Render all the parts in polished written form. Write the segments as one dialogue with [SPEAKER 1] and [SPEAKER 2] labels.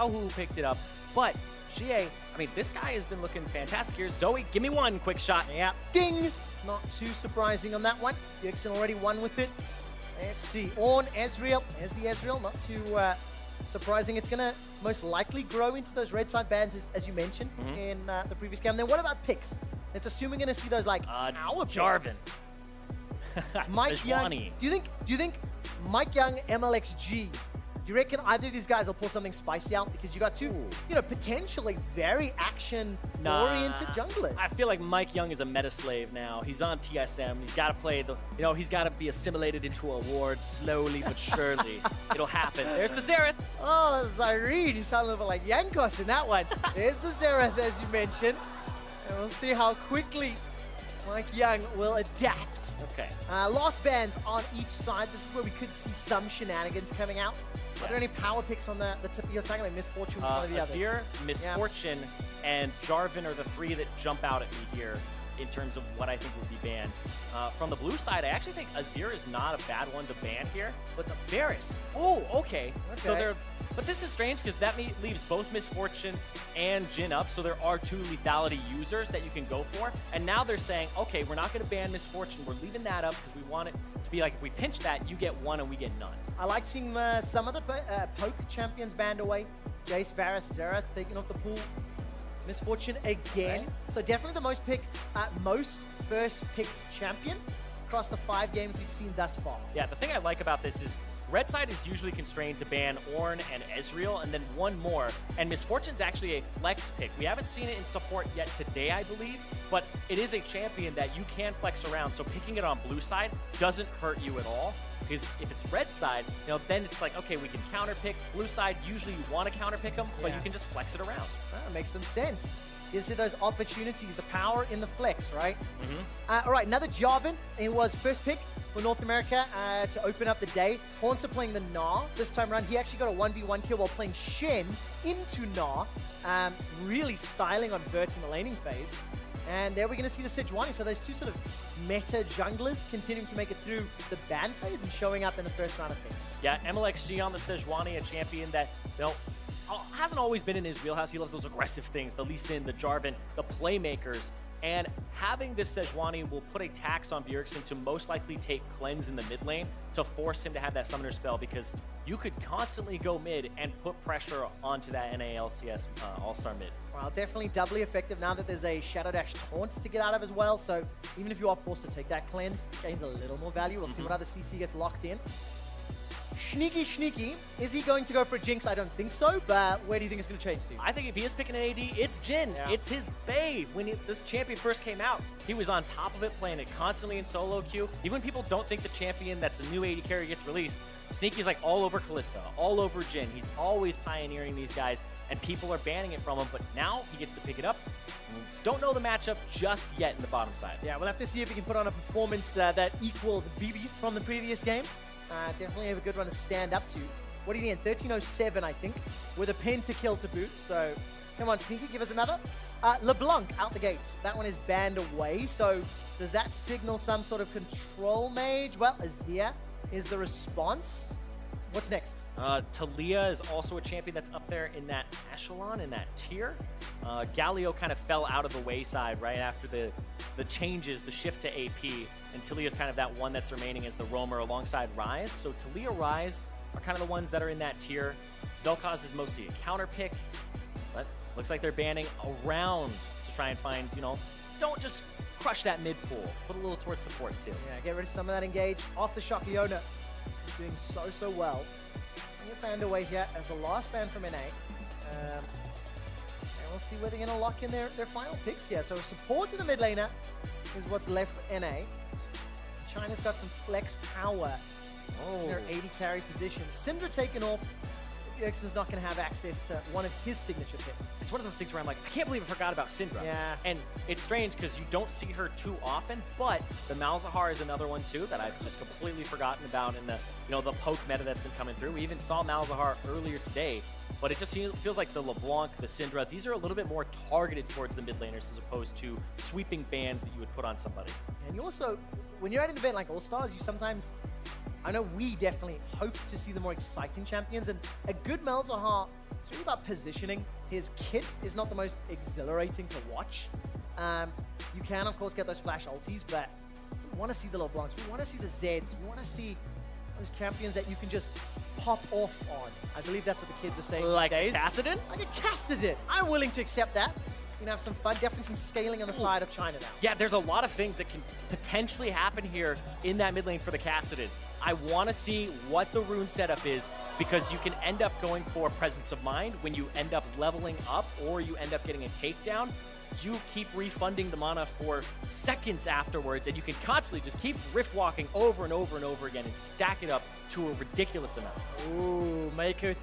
[SPEAKER 1] Xiaohu picked it up, but Xie, I mean, this guy has been looking fantastic here. Zoe, give me one quick shot.
[SPEAKER 2] Yeah, ding! Not too surprising on that one. Bjergsen already won with it. Let's see, Ornn, Ezreal. There's the Ezreal, not too surprising. It's gonna most likely grow into those red side bans, as you mentioned in the previous game. Then what about picks? It's assuming we're gonna see those like our
[SPEAKER 1] Jarvan.
[SPEAKER 2] Mike Young. Do you think Mike Young, MLXG? Do you reckon either of these guys will pull something spicy out? Because you got two, you know, potentially very action-oriented junglers.
[SPEAKER 1] I feel like Mike Young is a meta slave now. He's on TSM. He's got to play the, you know, he's got to be assimilated into a ward slowly but surely. It'll happen. There's the Xerath.
[SPEAKER 2] Oh, Zyrene, you sound a little bit like Jankos in that one. There's the Xerath, as you mentioned. And we'll see how quickly Mike Young will adapt.
[SPEAKER 1] Okay.
[SPEAKER 2] Lost bans on each side. This is where we could see some shenanigans coming out. Are there any power picks on the tip of your tongue? Like Miss Fortune, one of the others?
[SPEAKER 1] Azir, Miss Fortune, and Jarvan are the three that jump out at me here in terms of what I think would be banned. From the blue side, I actually think Azir is not a bad one to ban here, but the Varus, okay. So they're, but this is strange because that leaves both Miss Fortune and Jhin up, so there are two lethality users that you can go for, and now they're saying, okay, we're not going to ban Miss Fortune, we're leaving that up because we want it to be like, if we pinch that, you get one and we get none.
[SPEAKER 2] I like seeing some of the poke champions banned away. Jace, Varus, Xerath taking off the pool. Miss Fortune again. So definitely the most picked, most first picked champion across the 5 games we've seen thus far.
[SPEAKER 1] Yeah, the thing I like about this is red side is usually constrained to ban Ornn and Ezreal and then one more. And Miss Fortune's actually a flex pick. We haven't seen it in support yet today, I believe, but it is a champion that you can flex around. So picking it on blue side doesn't hurt you at all. Because if it's red side, you know, then it's like, okay, we can counter pick. Blue side, usually you want to counter pick them, but you can just flex it around.
[SPEAKER 2] That makes some sense. Gives you those opportunities, the power in the flex, right? All right, another Jarvan. It was first pick for North America to open up the day. Hauntzer playing the Gnar this time around. He actually got a 1v1 kill while playing Shen into Gnar. Really styling on Vert in the laning phase. And there we're going to see the Sejuani. So those two sort of meta junglers continuing to make it through the ban phase and showing up in the first round of picks.
[SPEAKER 1] Yeah, MLXG on the Sejuani, a champion that, you know, hasn't always been in his wheelhouse. He loves those aggressive things, the Lee Sin, the Jarvan, the playmakers. And having this Sejuani will put a tax on Bjergsen to most likely take Cleanse in the mid lane to force him to have that Summoner spell, because you could constantly go mid and put pressure onto that NALCS All-Star mid.
[SPEAKER 2] Well, definitely doubly effective now that there's a Shadow Dash taunt to get out of as well. So even if you are forced to take that Cleanse, gains a little more value. We'll see what other CC gets locked in. Sneaky. Is he going to go for a Jinx? I don't think so, but where do you think it's going to change to?
[SPEAKER 1] I think if he is picking an AD, it's Jhin. Yeah. It's his babe. When this champion first came out, he was on top of it, playing it constantly in solo queue. Even when people don't think the champion that's a new AD carry gets released, Sneaky's like all over Kalista, all over Jhin. He's always pioneering these guys, and people are banning it from him, but now he gets to pick it up. Don't know the matchup just yet in the bottom side.
[SPEAKER 2] Yeah, we'll have to see if he can put on a performance that equals BB's from the previous game. Definitely have a good one to stand up to. What do you think? 1307, I think, with a pentakill to boot. So, come on, Sneaky, give us another. LeBlanc out the gates. That one is banned away. So, does that signal some sort of control mage? Well, Azir is the response. What's next?
[SPEAKER 1] Taliyah is also a champion that's up there in that echelon, in that tier. Galio kind of fell out of the wayside right after the changes, the shift to AP, and Taliyah's kind of that one that's remaining as the roamer alongside Ryze. So Taliyah, Ryze are kind of the ones that are in that tier. Vel'Koz is mostly a counter pick, but looks like they're banning around to try and find, you know, don't just crush that mid pool. Put a little towards support too.
[SPEAKER 2] Yeah, get rid of some of that engage. Aftershock Leona is doing so well. And get banned away here as the last ban from NA. And we'll see where they're going to lock in their final picks here. So support to the mid laner is what's left for NA. China's got some flex power in their 80 carry position. Syndra taken off. Bjergsen's not going to have access to one of his signature picks.
[SPEAKER 1] It's one of those things where I'm like, I can't believe I forgot about Syndra.
[SPEAKER 2] Yeah.
[SPEAKER 1] And it's strange because you don't see her too often, but the Malzahar is another one too that I've just completely forgotten about in the, you know, the poke meta that's been coming through. We even saw Malzahar earlier today, but it just feels like the LeBlanc, the Syndra, these are a little bit more targeted towards the mid laners as opposed to sweeping bans that you would put on somebody.
[SPEAKER 2] And you also, when you're at an event like All-Stars, you sometimes, I know we definitely hope to see the more exciting champions, and a good Malzahar It's really about positioning. His kit is not the most exhilarating to watch. You can, of course, get those flash ultis, but we want to see the LeBlancs. We want to see the Zeds. We want to see those champions that you can just pop off on. I believe that's what the kids are saying
[SPEAKER 1] Like
[SPEAKER 2] these days.
[SPEAKER 1] Kassadin?
[SPEAKER 2] Like a Kassadin. I'm willing to accept that. We can have some fun. Definitely some scaling on the side of China now.
[SPEAKER 1] Yeah, there's a lot of things that can potentially happen here in that mid lane for the Kassadin. I want to see what the rune setup is, because you can end up going for Presence of Mind when you end up leveling up or you end up getting a takedown. You keep refunding the mana for seconds afterwards, and you can constantly just keep rift walking over and over and over again and stack it up to a ridiculous amount.
[SPEAKER 2] Ooh, Makoth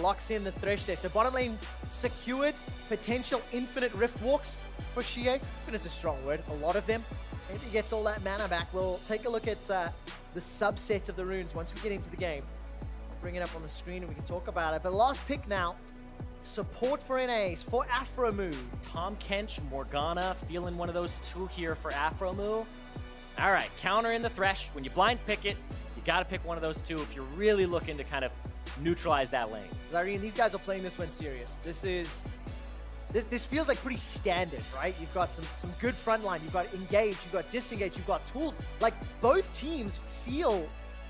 [SPEAKER 2] locks in the Thresh there. So bottom lane secured, potential infinite rift walks for Xie. Infinite's a strong word, a lot of them. Maybe he gets all that mana back. We'll take a look at the subset of the runes once we get into the game. I'll bring it up on the screen and we can talk about it. But last pick now, support for NAs, for Aphromoo.
[SPEAKER 1] Tahm Kench, Morgana, feeling one of those two here for Aphromoo. All right, counter in the Thresh. When you blind pick it, you got to pick one of those two if you're really looking to kind of neutralize that lane.
[SPEAKER 2] Zareen, these guys are playing this one serious. This feels like pretty standard, right? You've got some good front line. You've got engage, you've got disengage, you've got tools. Like, both teams feel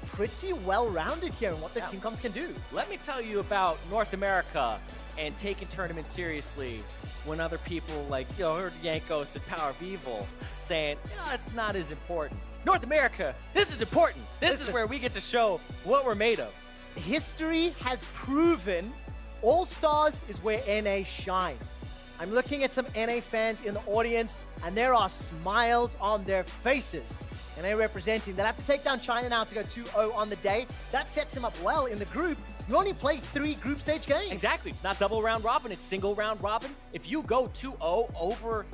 [SPEAKER 2] pretty well-rounded here in what their team comps can do.
[SPEAKER 1] Let me tell you about North America and taking tournaments seriously when other people like, heard Jankos and Power of Evil saying, it's not as important. North America, this is important. This is where we get to show what we're made of.
[SPEAKER 2] History has proven All-Stars is where NA shines. I'm looking at some NA fans in the audience, and there are smiles on their faces. NA representing. They'll have to take down China now to go 2-0 on the day. That sets them up well in the group. You only play 3 group stage games.
[SPEAKER 1] Exactly. It's not double round robin. It's single round robin. If you go 2-0 over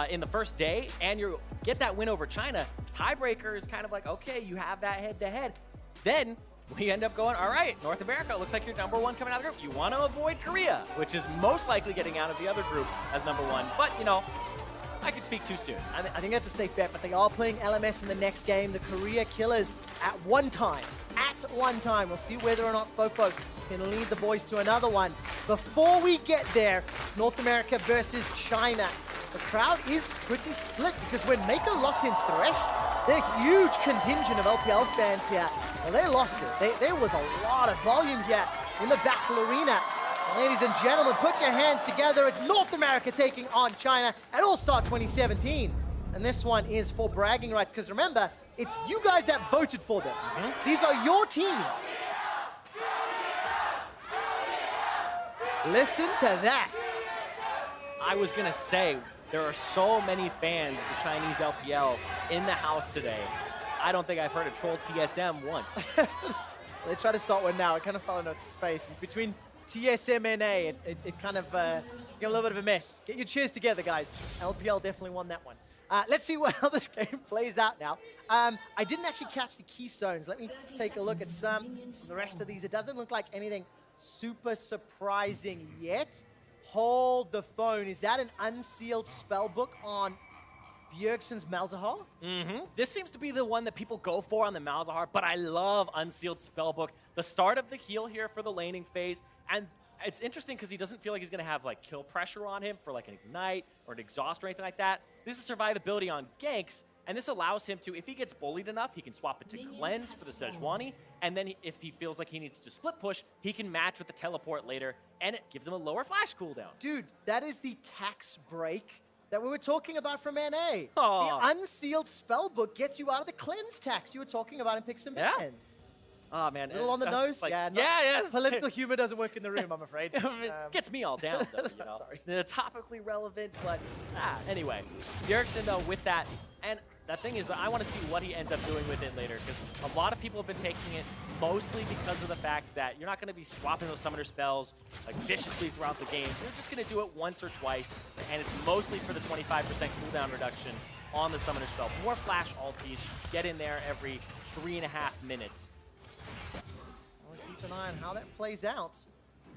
[SPEAKER 1] in the first day and you get that win over China, tiebreaker is kind of like, okay, you have that head-to-head. Then we end up going, all right, North America, looks like you're #1 coming out of the group. You want to avoid Korea, which is most likely getting out of the other group as #1. But, I could speak too soon.
[SPEAKER 2] I think that's a safe bet, but they are playing LMS in the next game. The Korea Killers at one time. We'll see whether or not Fofo can lead the boys to another one. Before we get there, it's North America versus China. The crowd is pretty split because when Mako locked in Thresh, they're a huge contingent of LPL fans here. Well, they lost it. There was a lot of volume here in the battle arena. Ladies and gentlemen, put your hands together. It's North America taking on China at All-Star 2017. And this one is for bragging rights, because remember, it's you guys that voted for them. These are your teams. Listen to that.
[SPEAKER 1] I was going to say, there are so many fans of the Chinese LPL in the house today. I don't think I've heard a troll TSM once.
[SPEAKER 2] They try to start one now. It kind of fell on its face. It's between TSM and NA, it kind of got a little bit of a mess. Get your cheers together, guys. LPL definitely won that one. Let's see how this game plays out now. I didn't actually catch the keystones. Let me take a look at some of the rest of these. It doesn't look like anything super surprising yet. Hold the phone. Is that an unsealed spellbook on Bjergsen's Malzahar?
[SPEAKER 1] This seems to be the one that people go for on the Malzahar, but I love Unsealed Spellbook. The start of the heal here for the laning phase, and it's interesting because he doesn't feel like he's going to have like kill pressure on him for like an Ignite or an Exhaust or anything like that. This is survivability on ganks, and this allows him to, if he gets bullied enough, he can swap it to Cleanse for the Sejuani, and then if he feels like he needs to split push, he can match with the teleport later, and it gives him a lower flash cooldown.
[SPEAKER 2] Dude, that is the tax break that we were talking about from NA.
[SPEAKER 1] Aw.
[SPEAKER 2] The unsealed spellbook gets you out of the cleanse tax you were talking about in Picks and Bans.
[SPEAKER 1] Oh, man.
[SPEAKER 2] A little on the nose?
[SPEAKER 1] Like,
[SPEAKER 2] yeah,
[SPEAKER 1] yes.
[SPEAKER 2] Political humor doesn't work in the room, I'm afraid.
[SPEAKER 1] It gets me all down, though,
[SPEAKER 2] Sorry.
[SPEAKER 1] They're topically relevant, but anyway. Bjergsen, though, with that, and the thing is, I want to see what he ends up doing with it later, because a lot of people have been taking it mostly because of the fact that you're not going to be swapping those summoner spells like viciously throughout the game. You're just going to do it once or twice, and it's mostly for the 25% cooldown reduction on the summoner spell. More flash ultis, get in there every 3.5 minutes.
[SPEAKER 2] We'll keep an eye on how that plays out.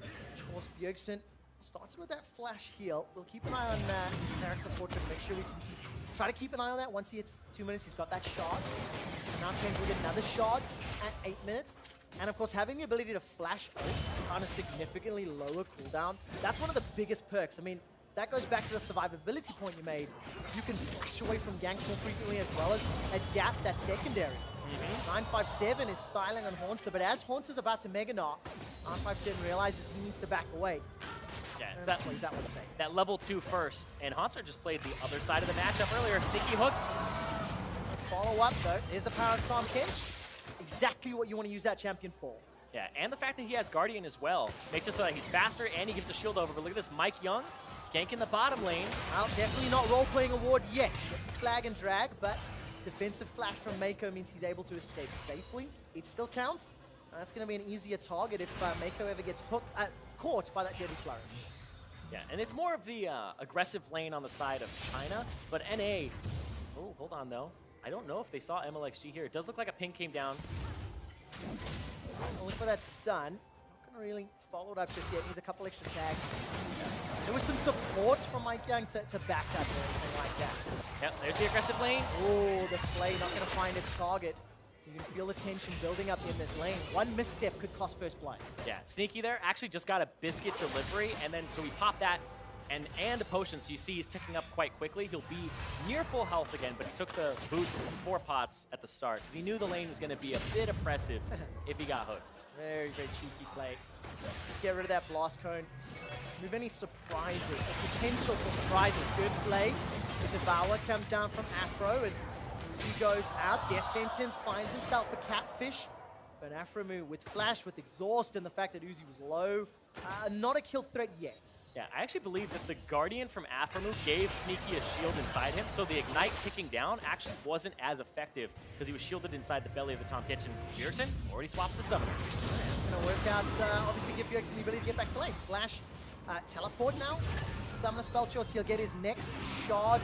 [SPEAKER 2] Of course, Bjergsen starts with that flash heal. We'll keep an eye on Character Portrait, make sure we can try to keep an eye on that. Once he hits 2 minutes, he's got that shard. Now James will get another shard at 8 minutes. And of course, having the ability to flash on a significantly lower cooldown, that's one of the biggest perks. I mean, that goes back to the survivability point you made. You can flash away from ganks more frequently as well as adapt that secondary. 957 is styling on Haunter, but as Haunter's about to Mega Gnar, 957 realizes he needs to back away.
[SPEAKER 1] Yeah, it's that,
[SPEAKER 2] What does that one say?
[SPEAKER 1] that level 2 first. And Haunter just played the other side of the matchup earlier. Sneaky hook.
[SPEAKER 2] Follow up though, here's the power of Tahm Kench. Exactly what you want to use that champion for.
[SPEAKER 1] Yeah, and the fact that he has Guardian as well makes it so that he's faster and he gives the shield over. But look at this, Mike Young ganking the bottom lane.
[SPEAKER 2] Well, definitely not role-playing award yet. Flag and drag, but defensive flash from Mako means he's able to escape safely. It still counts. That's going to be an easier target if Mako ever gets caught by that Deadly Flourish.
[SPEAKER 1] Yeah, and it's more of the aggressive lane on the side of China, but NA, oh, hold on though. I don't know if they saw MLXG here. It does look like a ping came down.
[SPEAKER 2] I'll look for that stun. Not going to really follow it up just yet. Needs a couple extra tags. There was some support from Mike Young to back up or anything like that.
[SPEAKER 1] Yep, there's the aggressive lane.
[SPEAKER 2] Oh, the play not going to find its target. You can feel the tension building up in this lane. One misstep could cost first blood.
[SPEAKER 1] Yeah, Sneaky there actually just got a biscuit delivery, and then so we pop that and a potion, so you see he's ticking up quite quickly. He'll be near full health again, but he took the boots and 4 pots at the start because he knew the lane was going to be a bit oppressive if he got hooked.
[SPEAKER 2] Very, very cheeky play. Just get rid of that blast cone. Remove any surprises, or potential for surprises. Good play. The Devour comes down from Afro, and he goes out. Death Sentence finds himself a catfish. But Afromu with flash, with exhaust, and the fact that Uzi was low, not a kill threat yet.
[SPEAKER 1] Yeah, I actually believe that the Guardian from Afromu gave Sneaky a shield inside him, so the Ignite ticking down actually wasn't as effective because he was shielded inside the belly of the Tahm Kench. Bjergsen already swapped the Summoner.
[SPEAKER 2] It's going to work out, obviously give Bjergsen the ability to get back to lane. Flash, teleport now. Summoner spell shots, he'll get his next shard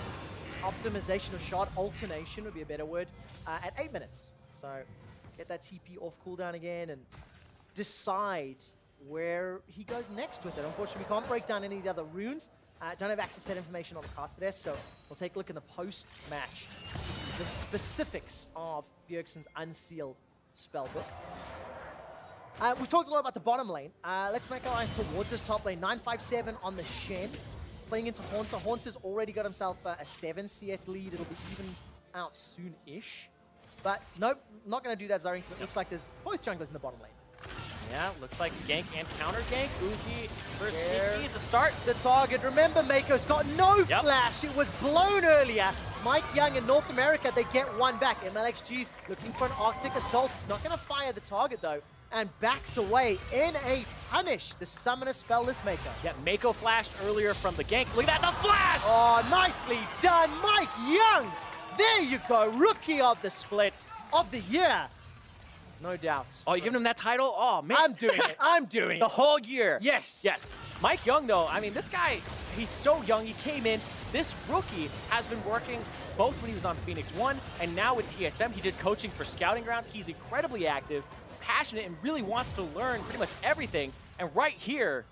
[SPEAKER 2] optimization, or shard alternation would be a better word, at 8 minutes. So get that TP off cooldown again and decide where he goes next with it. Unfortunately, we can't break down any of the other runes. Don't have access to that information on the caster desk, so we'll take a look in the post-match. The specifics of Bjergsen's unsealed spellbook. We've talked a lot about the bottom lane. Let's make our eyes towards this top lane. 957 on the Shen, playing into Haunter. Haunter's already got himself a 7 CS lead. It'll be evened out soon-ish. But nope, not going to do that, Zarin, because it looks like there's both junglers in the bottom lane.
[SPEAKER 1] Yeah, looks like gank and counter gank. Uzi versus Sneaky at the start.
[SPEAKER 2] The target. Remember, Mako's got no flash. It was blown earlier. Mike Young in North America, they get one back. MLXG's looking for an Arctic Assault. He's not going to fire the target, though, and backs away in a punish. The Summoner spellless Mako.
[SPEAKER 1] Yeah, Mako flashed earlier from the gank. Look at that, the flash!
[SPEAKER 2] Oh, nicely done, Mike Young. There you go, Rookie of the Split of the Year. No doubt.
[SPEAKER 1] Oh, you giving him that title? Oh, man.
[SPEAKER 2] I'm doing it. I'm doing it.
[SPEAKER 1] The whole year.
[SPEAKER 2] Yes.
[SPEAKER 1] Yes. Mike Young, though, I mean, this guy, he's so young. He came in. This rookie has been working both when he was on Phoenix 1 and now with TSM. He did coaching for Scouting Grounds. He's incredibly active, passionate, and really wants to learn pretty much everything. And right here,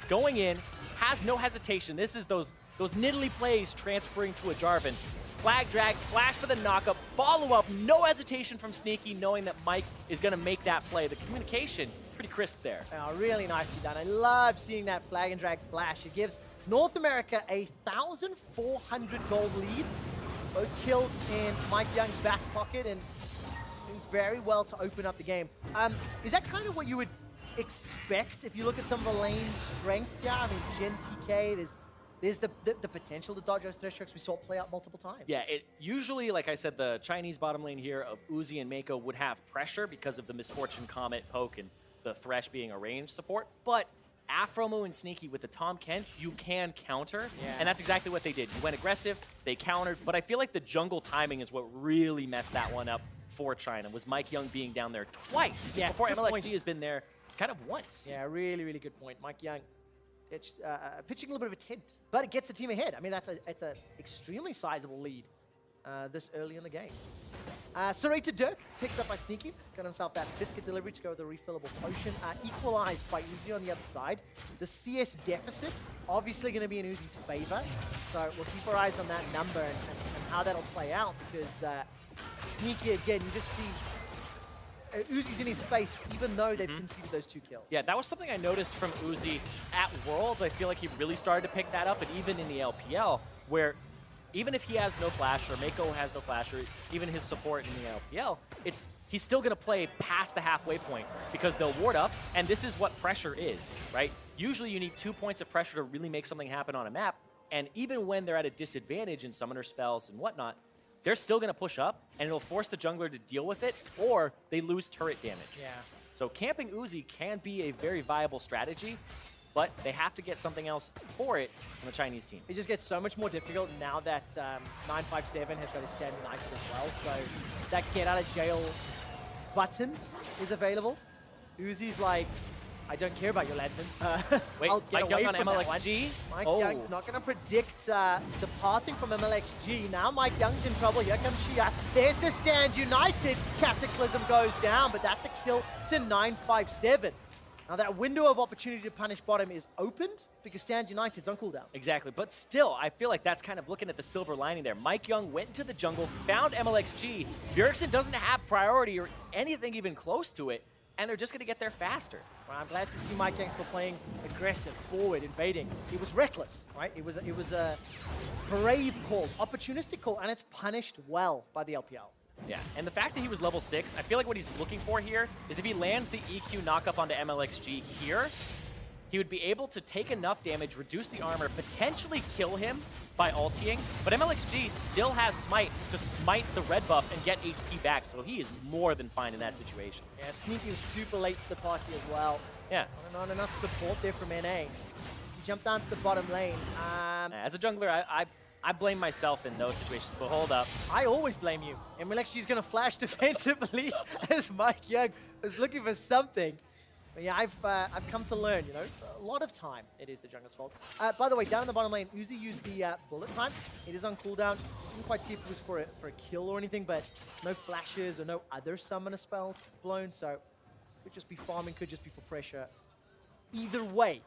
[SPEAKER 1] going in, has no hesitation. This is those Nidalee plays transferring to a Jarvan. Flag drag, flash for the knockup, follow up, no hesitation from Sneaky, knowing that Mike is going to make that play. The communication, pretty crisp there.
[SPEAKER 2] Oh, really nicely done. I love seeing that flag and drag flash. It gives North America a 1,400 gold lead. Both kills in Mike Young's back pocket and doing very well to open up the game. Is that kind of what you would expect if you look at some of the lane strengths? Yeah, I mean, Gen TK, there's the potential to dodge those thresh strokes we saw play out multiple times.
[SPEAKER 1] Yeah, it usually, like I said, the Chinese bottom lane here of Uzi and Mako would have pressure because of the Misfortune Comet poke and the Thresh being a range support. But Afromu and Sneaky with the Tahm Kench, you can counter, and that's exactly what they did. You went aggressive, they countered, but I feel like the jungle timing is what really messed that one up for China, was Mike Young being down there twice before MLXG has been there kind of once.
[SPEAKER 2] Yeah, really, really good point. Mike Young pitching a little bit of a tent, but it gets the team ahead. I mean, it's an extremely sizable lead this early in the game. Serrated Dirk, picked up by Sneaky, got himself that biscuit delivery to go with a refillable potion. Equalized by Uzi on the other side. The CS deficit, obviously going to be in Uzi's favor, so we'll keep our eyes on that number and how that'll play out, because Sneaky, again, you just see Uzi's in his face, even though they've conceded those 2 kills.
[SPEAKER 1] Yeah, that was something I noticed from Uzi at Worlds. I feel like he really started to pick that up, and even in the LPL, where even if he has no flash, or Mako has no flash, or even his support in the LPL, he's still going to play past the halfway point because they'll ward up, and this is what pressure is, right? Usually you need 2 points of pressure to really make something happen on a map, and even when they're at a disadvantage in summoner spells and whatnot, they're still going to push up, and it'll force the jungler to deal with it, or they lose turret damage.
[SPEAKER 2] Yeah.
[SPEAKER 1] So camping Uzi can be a very viable strategy, but they have to get something else for it from the Chinese team.
[SPEAKER 2] It just gets so much more difficult now that 957 has got a Stand United as well. So that get out of jail button is available. Uzi's like, I don't care about your lantern.
[SPEAKER 1] Wait,
[SPEAKER 2] I'll get
[SPEAKER 1] Mike Young
[SPEAKER 2] away
[SPEAKER 1] on
[SPEAKER 2] from that one.
[SPEAKER 1] MLXG?
[SPEAKER 2] Mike Young's not going to predict the pathing from MLXG. Now Mike Young's in trouble. Here comes Xia. There's the Stand United. Cataclysm goes down, but that's a kill to 957. Now that window of opportunity to punish bottom is opened because Stand United's on cooldown.
[SPEAKER 1] Exactly, but still, I feel like that's kind of looking at the silver lining there. Mike Young went into the jungle, found MLXG. Bjergsen doesn't have priority or anything even close to it, and they're just going to get there faster.
[SPEAKER 2] Well, I'm glad to see Mike Young still playing aggressive, forward, invading. It was reckless, right? It was a brave call, opportunistic call, and it's punished well by the LPL.
[SPEAKER 1] Yeah, and the fact that he was level 6, I feel like what he's looking for here is if he lands the EQ knockup onto MLXG here, he would be able to take enough damage, reduce the armor, potentially kill him by ulting, but MLXG still has Smite to smite the red buff and get HP back, so he is more than fine in that situation.
[SPEAKER 2] Yeah, Sneaky was super late to the party as well.
[SPEAKER 1] Yeah.
[SPEAKER 2] Not enough support there from NA. He jumped down to the bottom lane.
[SPEAKER 1] As a jungler, I blame myself in those situations, but hold up.
[SPEAKER 2] I always blame you. And MLXG's going to flash defensively as Mike Young was looking for something. But yeah, I've come to learn, you know, it's a lot of time it is the jungler's fault. By the way, down in the bottom lane, Uzi used the bullet time. It is on cooldown. Didn't quite see if it was for a kill or anything, but no flashes or no other summoner spells blown, so could just be farming, could just be for pressure. Either way,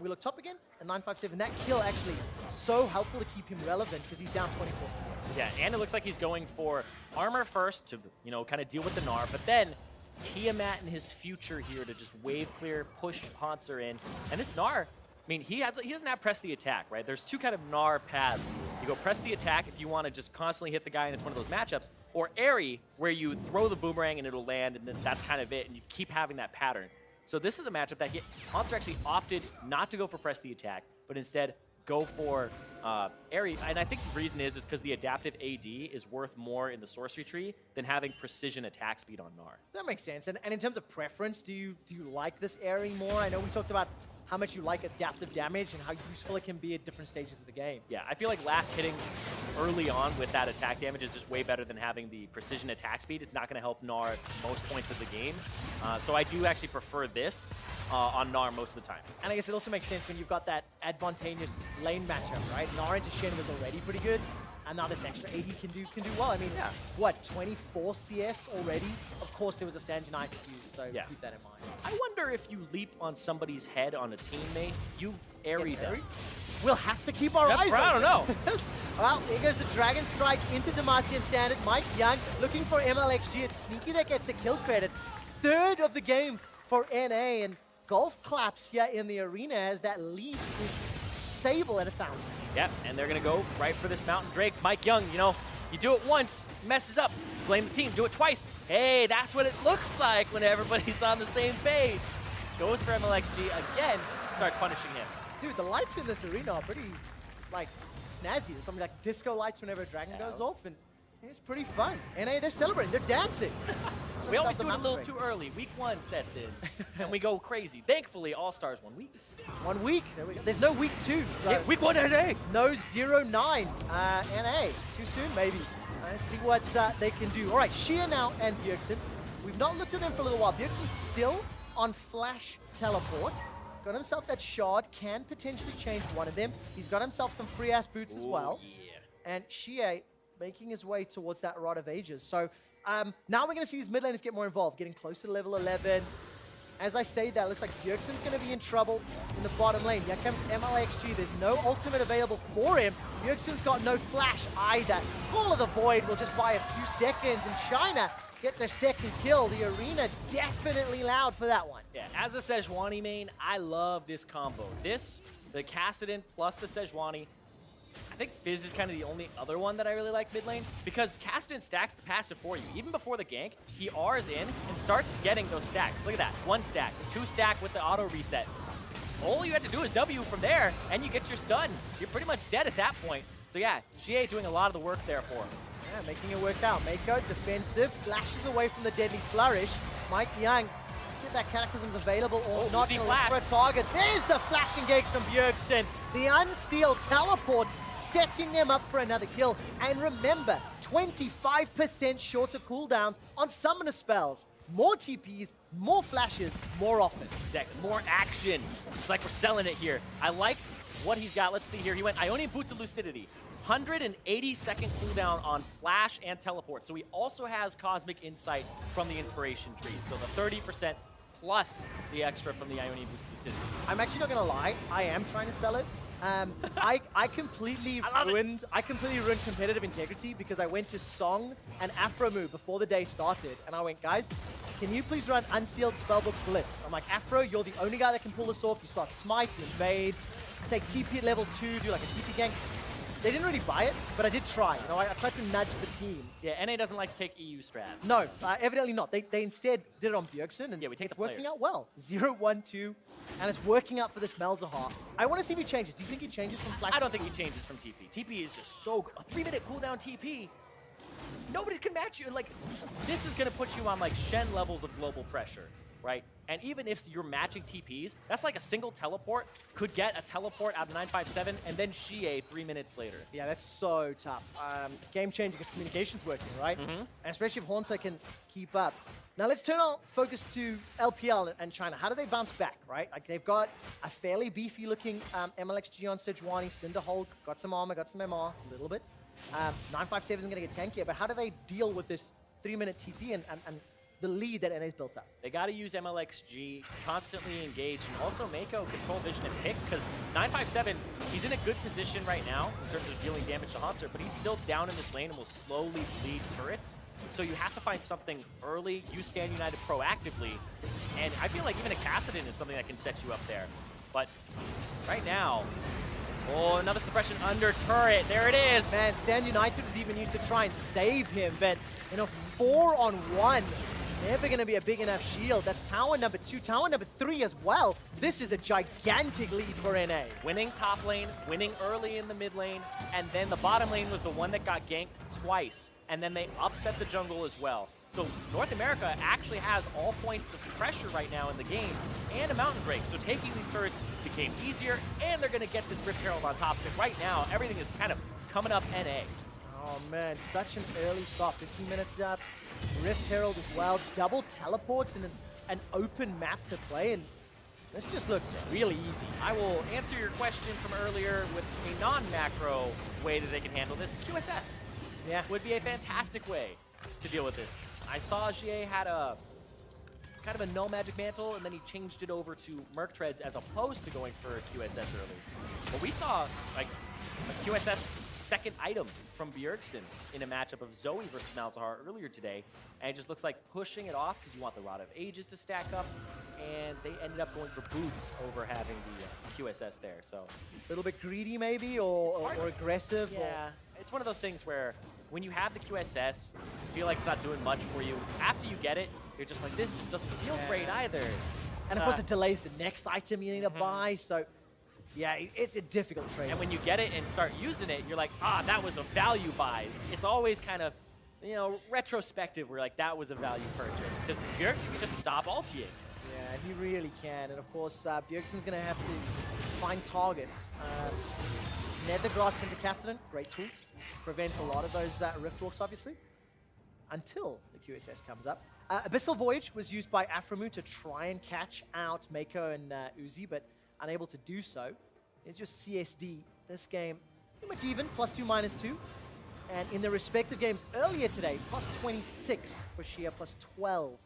[SPEAKER 2] we look top again at 957. That kill actually so helpful to keep him relevant because he's down 24 CS.
[SPEAKER 1] Yeah, and it looks like he's going for armor first to, you know, kind of deal with the Gnar, but then Tiamat in his future here to just wave clear, push Hauntzer in. And this Gnar, I mean, he doesn't have press the attack, right? There's 2 kind of Gnar paths. You go press the attack if you want to just constantly hit the guy and it's one of those matchups, or Airy, where you throw the boomerang and it'll land, and then that's kind of it, and you keep having that pattern. So this is a matchup that Hauntzer actually opted not to go for press the attack, but instead go for Airy. And I think the reason is because the adaptive AD is worth more in the sorcery tree than having precision attack speed on Gnar.
[SPEAKER 2] That makes sense. And in terms of preference, do you like this Airy more? I know we talked about how much you like adaptive damage and how useful it can be at different stages of the game.
[SPEAKER 1] Yeah, I feel like last hitting early on with that attack damage is just way better than having the precision attack speed. It's not going to help Gnar at most points of the game. So I do actually prefer this on Gnar most of the time.
[SPEAKER 2] And I guess it also makes sense when you've got that advantageous lane matchup, right? Gnar into Shen was already pretty good, and now this extra AD can do well. I mean,
[SPEAKER 1] yeah.
[SPEAKER 2] What, 24 CS already? Of course there was a Stand United use, so
[SPEAKER 1] yeah.
[SPEAKER 2] keep that in mind.
[SPEAKER 1] I wonder if you leap on somebody's head on a teammate, you Airy them.
[SPEAKER 2] We'll have to keep our eyes on
[SPEAKER 1] I don't know.
[SPEAKER 2] Well, here goes the Dragon Strike into Demacian Standard. Mike Young looking for MLXG. It's Sneaky that gets the kill credit. 3rd of the game for NA, and golf claps here in the arena as that lead is stable at 1,000.
[SPEAKER 1] Yep, and they're going to go right for this Mountain Drake. Mike Young, you know, you do it once, messes up, blame the team, do it twice. Hey, that's what it looks like when everybody's on the same page. Goes for MLXG again, starts punishing him.
[SPEAKER 2] Dude, the lights in this arena are pretty, like, snazzy. There's something like disco lights whenever a dragon goes off, and it's pretty fun. NA, they're celebrating, they're dancing.
[SPEAKER 1] We always do it a little too early. Week 1 sets in, and we go crazy. Thankfully, All-Stars 1 week.
[SPEAKER 2] 1 week, there we go. There's no week 2, so.
[SPEAKER 1] Yeah, week 1 NA.
[SPEAKER 2] No 0-9 NA. Too soon, maybe. Let's see what they can do. All right, Xia now and Bjergsen. We've not looked at them for a little while. Bjergsen's still on Flash Teleport. Got himself that shard, can potentially change one of them. He's got himself some free-ass boots as well.
[SPEAKER 1] Yeah.
[SPEAKER 2] And Xia making his way towards that Rod of Ages. So now we're going to see these mid laners get more involved, getting closer to level 11. As I say that, it looks like Bjergsen's going to be in trouble in the bottom lane. Here comes MLXG. There's no ultimate available for him. Bjergsen's got no flash either. Call of the Void will just buy a few seconds, and China get their second kill. The arena definitely loud for that one.
[SPEAKER 1] Yeah, as a Sejuani main, I love this combo. This, the Kassadin plus the Sejuani. I think Fizz is kind of the only other one that I really like mid lane because Kassadin stacks the passive for you. Even before the gank, he R's in and starts getting those stacks. Look at that, 1 stack, 2 stack with the auto reset. All you have to do is W from there and you get your stun. You're pretty much dead at that point. So yeah, GA doing a lot of the work there for him.
[SPEAKER 2] Yeah, making it work out. Mako defensive, flashes away from the deadly flourish. Mike Young, see if that Cataclysm's available or not.
[SPEAKER 1] Uzi
[SPEAKER 2] Gonna
[SPEAKER 1] flash.
[SPEAKER 2] look for a target. There's the flash engage from Bjergsen. The unsealed teleport setting them up for another kill. And remember, 25% shorter cooldowns on summoner spells. More TPs, more flashes, more often.
[SPEAKER 1] Exactly. More action. It's like we're selling it here. I like what he's got. Let's see here. He went Ionian Boots of Lucidity. 180-second cooldown on flash and teleport. So he also has Cosmic Insight from the Inspiration Tree. So the 30% plus the extra from the Ionian Boots of Lucidity.
[SPEAKER 2] I'm actually not gonna lie, I am trying to sell it. I completely ruined competitive integrity because I went to Song and Afromu before the day started, and I went, guys, can you please run Unsealed Spellbook Blitz? I'm like, Afro, you're the only guy that can pull this off. You start Smite, you invade, take TP at level 2, do like a TP gank. They didn't really buy it, but I did try. You know, I tried to nudge the team.
[SPEAKER 1] Yeah, NA doesn't like to take EU strats.
[SPEAKER 2] No, evidently not. They instead did it on Bjergsen, and
[SPEAKER 1] yeah, we take
[SPEAKER 2] it's
[SPEAKER 1] the
[SPEAKER 2] working
[SPEAKER 1] players.
[SPEAKER 2] out well. 0-1-2, and it's working out for this Malzahar. I want to see if he changes. Do you think he changes from Flash?
[SPEAKER 1] I don't think he changes from TP. TP is just so good. A 3-minute cooldown TP. Nobody can match you. Like, this is going to put you on, like, Shen levels of global pressure, right? And even if you're matching TPs, that's like a single teleport could get a teleport out of 957 and then Xie 3 minutes later.
[SPEAKER 2] Yeah, that's so tough. Game changing if communication's working, right? And especially if Hornsa can keep up. Now let's turn our focus to LPL and China. How do they bounce back, right? Like they've got a fairly beefy looking MLXG on Sejuani, Cinder Hulk, got some armor, got some MR, a little bit. 957 isn't going to get tankier, but how do they deal with this 3-minute TP and the lead that NA's built up?
[SPEAKER 1] They got to use MLXG, constantly engage, and also Mako control vision and pick, because 957, he's in a good position right now in terms of dealing damage to Hauntzer, but he's still down in this lane and will slowly bleed turrets. So you have to find something early, use Stand United proactively, and I feel like even a Kassadin is something that can set you up there. But right now, oh, another suppression under turret, there it is!
[SPEAKER 2] Man, Stand United was even used to try and save him, but in a 4-on-1, never going to be a big enough shield. That's tower number 2, tower number 3 as well. This is a gigantic lead for NA.
[SPEAKER 1] Winning top lane, winning early in the mid lane, and then the bottom lane was the one that got ganked twice, and then they upset the jungle as well. So North America actually has all points of pressure right now in the game, and a mountain break. So taking these turrets became easier, and they're going to get this Rift Herald on top of it. Right now, everything is kind of coming up NA.
[SPEAKER 2] Oh man, such an early start. 15 minutes up. Rift Herald as well. Double teleports in an open map to play, and this just looked really easy.
[SPEAKER 1] I will answer your question from earlier with a non-macro way that they can handle this. QSS would be a fantastic way to deal with this. I saw Xie had a kind of a no magic mantle, and then he changed it over to Merc Treads as opposed to going for a QSS early. But we saw like a QSS second item from Bjergsen in a matchup of Zoe versus Malzahar earlier today, and it just looks like pushing it off because you want the Rod of Ages to stack up, and they ended up going for Boots over having the QSS there. So
[SPEAKER 2] A little bit greedy maybe, or aggressive.
[SPEAKER 1] yeah, it's one of those things where when you have the QSS, you feel like it's not doing much for you. After you get it, you're just like, this just doesn't feel great either.
[SPEAKER 2] And of course it delays the next item you need to buy, so yeah, it's a difficult trade.
[SPEAKER 1] And when you get it and start using it, you're like, ah, that was a value buy. It's always kind of, you know, retrospective where like that was a value purchase. Because Bjergsen can just stop ulting.
[SPEAKER 2] Yeah, he really can. And of course, Bjergsen's going to have to find targets. Nether Grasp into Kassadin, great tool. Prevents a lot of those Rift Walks, obviously, until the QSS comes up. Abyssal Voyage was used by Afromu to try and catch out Mako and Uzi, but unable to do so. It's just CSD. This game, pretty much even, +2, -2. And in the respective games earlier today, +26 for Xie, +12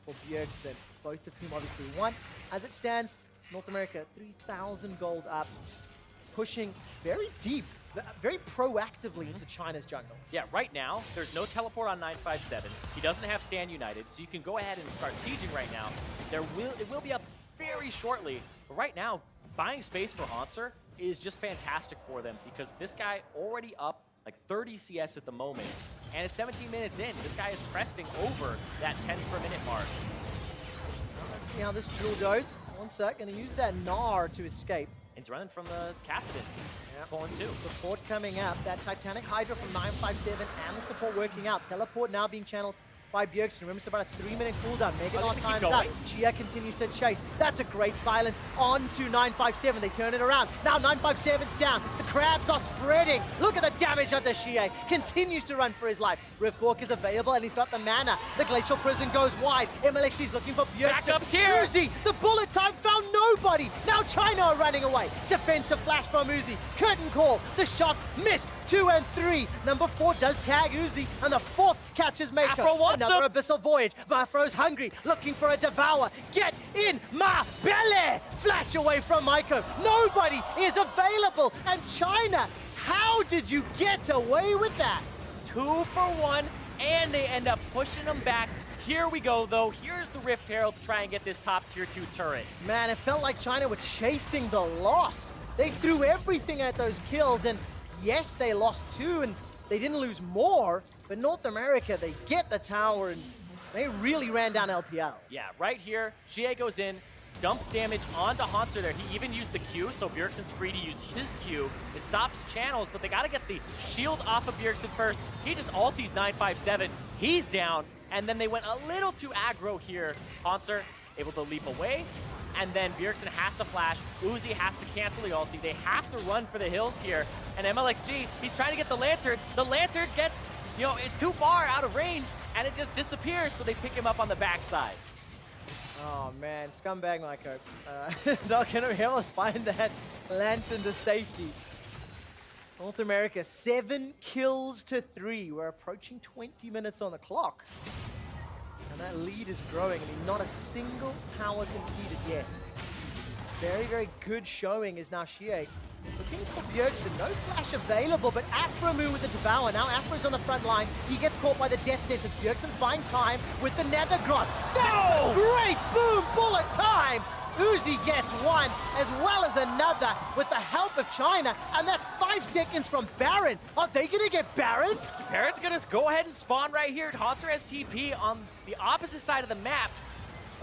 [SPEAKER 2] for Bjergsen, both of whom obviously won. As it stands, North America, 3,000 gold up. pushing very deep, very proactively into China's jungle.
[SPEAKER 1] Yeah, right now, there's no teleport on 957. He doesn't have Stand United, so you can go ahead and start sieging right now. It will be up very shortly, but right now, buying space for Hauntzer is just fantastic for them because this guy already up like 30 CS at the moment, and it's 17 minutes in. This guy is cresting over that 10 per minute mark.
[SPEAKER 2] Let's see how this duel goes. 1 sec, gonna use that Gnar to escape.
[SPEAKER 1] And he's running from the Kassadin.
[SPEAKER 2] Yep.
[SPEAKER 1] Pulling two.
[SPEAKER 2] Support coming out. That Titanic Hydra from 957 and the support working out. Teleport now being channeled by Bjergsen. Remember, it's about a 3-minute cooldown. Megadon time's up. Xia continues to chase. That's a great silence on to 957. They turn it around. Now 957's down. The crabs are spreading. Look at the damage onto Xia. Continues to run for his life. Riftwalk is available and he's got the mana. The Glacial Prison goes wide. MLXG's looking for Bjergsen.
[SPEAKER 1] Backups here.
[SPEAKER 2] Uzi, the bullet time found nobody. Now China are running away. Defensive flash from Uzi. Curtain call. The shots miss. 2 and 3. Number 4 does tag Uzi, and the 4th catches Mako.
[SPEAKER 1] Afro wants
[SPEAKER 2] Another
[SPEAKER 1] him.
[SPEAKER 2] Abyssal Voyage. Bafro's hungry, looking for a Devour. Get in my belly! Flash away from Maiko. Nobody is available. And China, how did you get away with that?
[SPEAKER 1] 2 for 1, and they end up pushing them back. Here we go, though. Here's the Rift Herald to try and get this top tier 2 turret.
[SPEAKER 2] Man, it felt like China were chasing the loss. They threw everything at those kills, and yes, they lost 2, and they didn't lose more, but North America, they get the tower, and they really ran down LPL.
[SPEAKER 1] Yeah, right here, Xie goes in, dumps damage onto Hauntzer there. He even used the Q, so Bjergsen's free to use his Q. It stops channels, but they gotta get the shield off of Bjergsen first. He just ulties 957. He's down, and then they went a little too aggro here. Hauntzer able to leap away, and then Bjergsen has to flash. Uzi has to cancel the ulti. They have to run for the hills here. And MLXG, he's trying to get the Lantern. The Lantern gets, too far out of range, and it just disappears, so they pick him up on the backside.
[SPEAKER 2] Oh man, scumbag Maiko. Not gonna be able to find that Lantern to safety. North America, 7 kills to 3. We're approaching 20 minutes on the clock. And that lead is growing. I mean, not a single tower conceded yet. Very, very good showing is now Xie. Looking for Bjergsen, no flash available, but Aframu with the Devour. Now Afra's on the front line. He gets caught by the Death Sentence. Bjergsen's buying time with the Nether Cross. No! Great boom bullet time! Uzi gets one, as well as another, with the help of China, and that's 5 seconds from Baron. Are they gonna get Baron?
[SPEAKER 1] Baron's gonna go ahead and spawn right here. Hauntzer has TP on the opposite side of the map.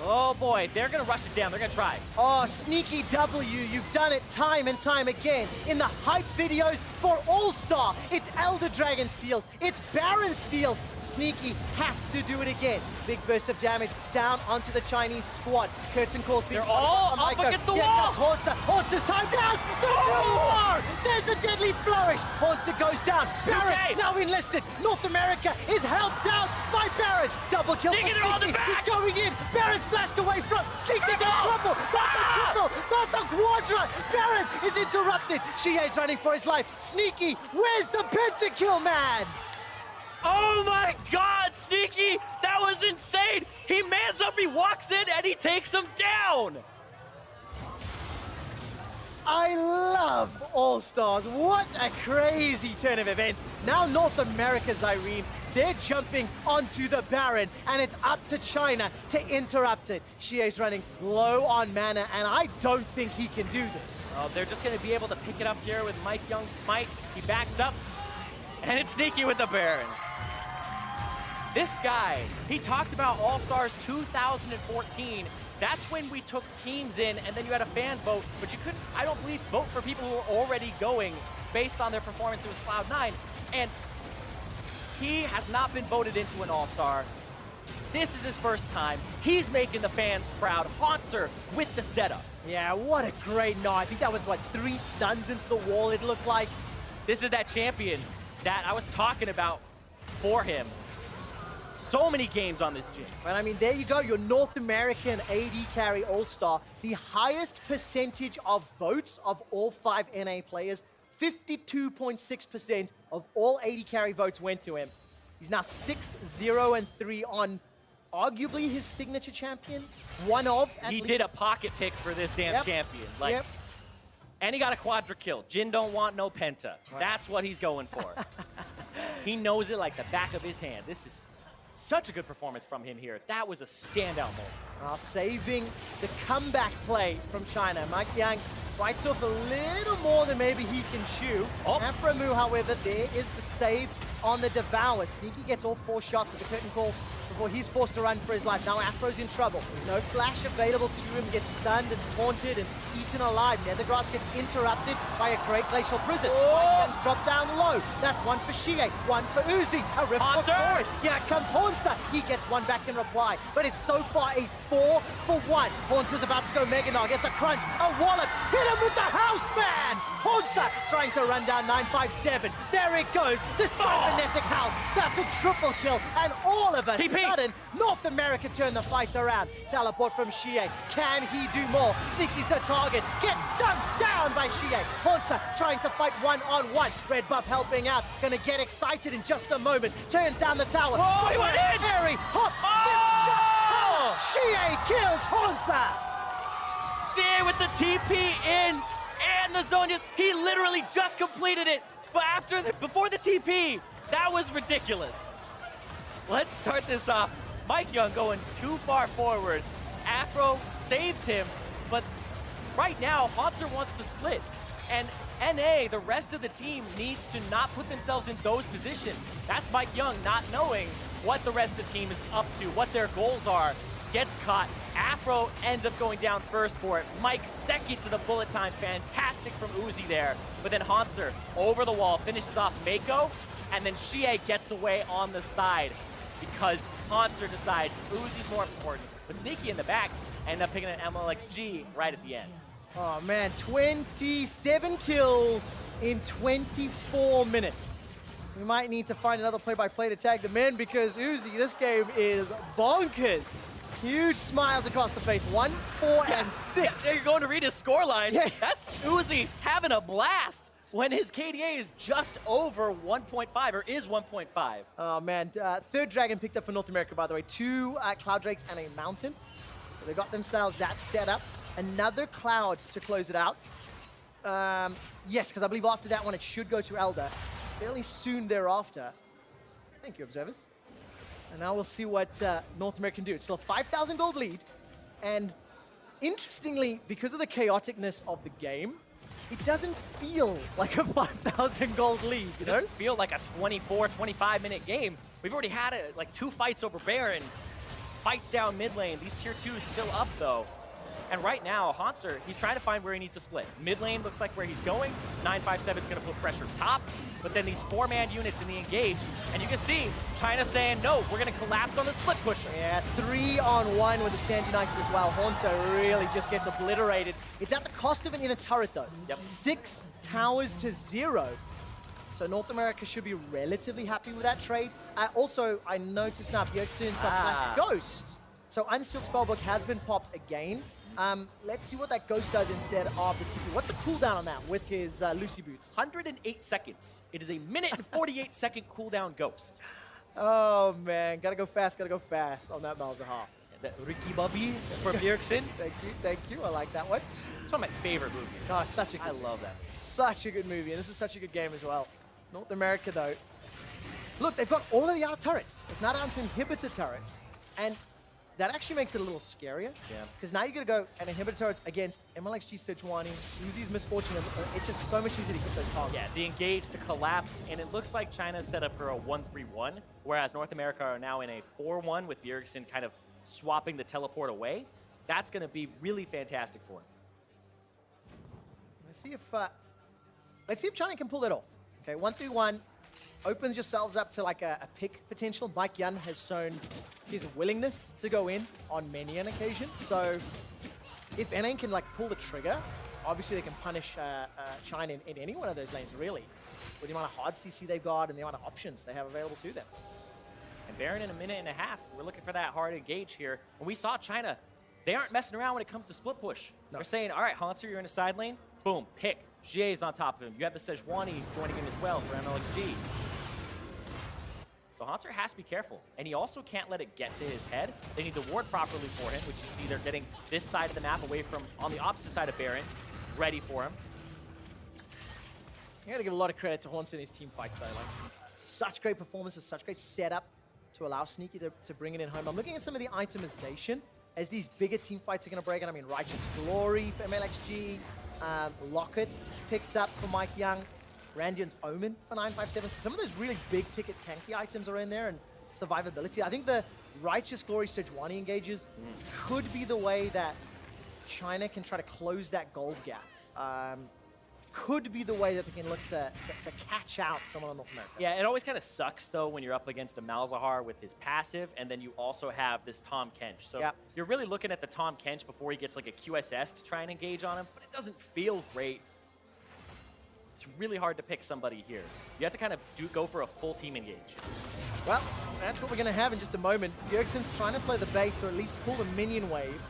[SPEAKER 1] Oh boy, they're gonna rush it down. They're gonna try.
[SPEAKER 2] Oh, sneaky W, you've done it time and time again. In the hype videos for All-Star, it's Elder Dragon steals, it's Baron steals. Sneaky has to do it again. Big burst of damage down onto the Chinese squad. Curtain calls.
[SPEAKER 1] They're all up against the wall.
[SPEAKER 2] Hauntzer time down. Oh! There's the deadly flourish. Hauntzer goes down. Baron now enlisted. North America is helped out by Baron. Double kill for Sneaky. He's going in. Baron's flashed away from Sneaky's a triple. That's a triple. That's a quadra. Baron is interrupted. Xie's running for his life. Sneaky, where's the pentakill, man?
[SPEAKER 1] Oh my God, Sneaky! That was insane! He mans up, he walks in, and he takes him down!
[SPEAKER 2] I love All-Stars. What a crazy turn of events. Now North America's Irene, they're jumping onto the Baron, and it's up to China to interrupt it. Xie's running low on mana, and I don't think he can do this.
[SPEAKER 1] Oh, they're just gonna be able to pick it up here with Mike Young's smite. He backs up, and it's Sneaky with the Baron. This guy, he talked about All-Stars 2014. That's when we took teams in, and then you had a fan vote, but you couldn't, I don't believe, vote for people who were already going based on their performance. It was Cloud9, and he has not been voted into an All-Star. This is his first time. He's making the fans proud. Hauntzer with the setup.
[SPEAKER 2] Yeah, what a great night. I think that was, 3 stuns into the wall, it looked like.
[SPEAKER 1] This is that champion that I was talking about for him. So many games on this gym.
[SPEAKER 2] But I mean, there you go, your North American AD carry All-Star, the highest percentage of votes of all 5 NA players. 52.6% of all AD carry votes went to him. He's now 6-0-3 on arguably his signature champion. One of, at least.
[SPEAKER 1] He did a pocket pick for this damn champion. Like, And he got a quadra kill. Jin don't want no penta.
[SPEAKER 2] Right.
[SPEAKER 1] That's what he's going for. He knows it like the back of his hand. This is such a good performance from him here. That was a standout moment.
[SPEAKER 2] Saving the comeback play from China. Mike Yang bites off a little more than maybe he can chew.
[SPEAKER 1] Oh.
[SPEAKER 2] Aphromoo, however, there is the save on the Devour. Sneaky gets all 4 shots at the curtain call before he's forced to run for his life. Now Afro's in trouble. No flash available to him. Gets stunned and taunted and eaten alive. Nethergrass gets interrupted by a great Glacial Prison. Mike Young's dropped down low. That's one for Xie, one for Uzi. A rift
[SPEAKER 1] Haunter!
[SPEAKER 2] forward. Here comes Hornsa. He gets one back in reply. But it's so far a 4 for 1. Hornsa's about to go Mega Nog. Gets a crunch, a wallop. Hit him with the house, man! Hornsa trying to run down 957. There it goes. The cybernetic house. That's a triple kill. And all of a
[SPEAKER 1] TP.
[SPEAKER 2] sudden, North America turn the fight around. Teleport from Xie. Can he do more? Sneaky's the target. Get dunked down by Xie. Hornsa trying to fight one-on-one. Red buff helping out. Gonna get excited in just a moment. Turns down the tower.
[SPEAKER 1] Whoa, he went in!
[SPEAKER 2] Harry, hop, skip, jump, Xie kills Hornsa.
[SPEAKER 1] Xie with the TP in and the Zhonya's. He literally just completed it. But before the TP, that was ridiculous. Let's start this off. Mike Young going too far forward. Afro saves him, but right now, Hauntzer wants to split. And NA, the rest of the team, needs to not put themselves in those positions. That's Mike Young not knowing what the rest of the team is up to, what their goals are. Gets caught. Afro ends up going down first for it. Mike second to the bullet time. Fantastic from Uzi there. But then Hauntzer over the wall finishes off Mako, and then Xie gets away on the side because Hauntzer decides Uzi's more important. But Sneaky in the back end up picking an MLXG right at the end.
[SPEAKER 2] Oh man, 27 kills in 24 minutes. We might need to find another play-by-play to tag them in because Uzi, this game is bonkers. Huge smiles across the face. 1, 4, and 6.
[SPEAKER 1] Yeah, you're going to read his scoreline.
[SPEAKER 2] Yes.
[SPEAKER 1] That's Uzi having a blast when his KDA is just over 1.5, or is 1.5.
[SPEAKER 2] Oh man, third dragon picked up for North America, by the way. 2 Cloud Drakes and a Mountain. So they got themselves that set up. Another Cloud to close it out. Yes, because I believe after that one it should go to Elder fairly soon thereafter. Thank you, observers. And now we'll see what North America can do. It's still a 5,000 gold lead. And interestingly, because of the chaoticness of the game, it doesn't feel like a 5,000 gold lead, you know?
[SPEAKER 1] It doesn't feel like a 24, 25-minute game. We've already had like 2 fights over Baron. Fights down mid lane. These tier 2s still up, though. And right now, Hauntzer, he's trying to find where he needs to split. Mid lane looks like where he's going. 957 is going to put pressure top. But then these 4-man units in the engage. And you can see China saying, no, we're going to collapse on the split pusher.
[SPEAKER 2] Yeah, 3-on-1 with the Stand United as well. Hornsa really just gets obliterated. It's at the cost of an inner turret, though.
[SPEAKER 1] Yep.
[SPEAKER 2] 6 towers to 0. So North America should be relatively happy with that trade. Also, I noticed now Bjergsen's got Black Ghost. So Unsealed Spellbook has been popped again. Let's see what that Ghost does instead of the TP. What's the cooldown on that with his Lucy Boots?
[SPEAKER 1] 108 seconds. It is a minute and 48-second cooldown Ghost.
[SPEAKER 2] Oh, man. Gotta go fast on that Malzahar.
[SPEAKER 1] That Ricky Bobby for Bjergsen.
[SPEAKER 2] Thank you. I like that one.
[SPEAKER 1] It's one of my favorite movies.
[SPEAKER 2] Oh, such a good
[SPEAKER 1] I love that.
[SPEAKER 2] Such a good movie, and this is such a good game as well. North America, though. Look, they've got all of the other turrets. It's now down to inhibitor turrets. And that actually makes it a little scarier.
[SPEAKER 1] Yeah.
[SPEAKER 2] Because now you're going to go and inhibitor turrets against MLXG Sejuani, Uzi's Misfortune. It's just so much easier to hit those targets.
[SPEAKER 1] Yeah, the engage, the collapse, and it looks like China's set up for a 1-3-1, whereas North America are now in a 4-1 with Bjergsen kind of swapping the teleport away. That's going to be really fantastic for him.
[SPEAKER 2] Let's see if China can pull that off. Okay, 1-3-1 opens yourselves up to like a pick potential. Mike Young has shown his willingness to go in on many an occasion. So if NA can like pull the trigger, obviously they can punish China in any one of those lanes, really, with the amount of hard CC they've got and the amount of options they have available to them.
[SPEAKER 1] And Baron in a minute and a half. We're looking for that hard engage here. And we saw China, they aren't messing around when it comes to split push. No. They're saying, all right, Hauntzer, you're in a side lane. Boom, pick. Jie's on top of him. You have the Sejuani joining him as well for MLXG. So Hauntzer has to be careful. And he also can't let it get to his head. They need to ward properly for him, which you see they're getting this side of the map away from, on the opposite side of Baron, ready for him.
[SPEAKER 2] You gotta give a lot of credit to Hornsey in his team fights though. Like, such great performances, such great setup to allow Sneaky to bring it in home. I'm looking at some of the itemization as these bigger team fights are gonna break out. I mean, Righteous Glory for MLXG, Locket picked up for Mike Young, Randian's Omen for 957. So some of those really big ticket tanky items are in there, and survivability. I think the Righteous Glory Sejuani engages could be the way that China can try to close that gold gap. Could be the way that they can look to catch out someone in North America.
[SPEAKER 1] Yeah, it always kind of sucks, though, when you're up against a Malzahar with his passive, and then you also have this Tahm Kench. So you're really looking at the Tahm Kench before he gets like a QSS to try and engage on him, but it doesn't feel great. It's really hard to pick somebody here. You have to kind of go for a full team engage.
[SPEAKER 2] Well, that's what we're going to have in just a moment. Bjergsen's trying to play the bait or at least pull the minion wave.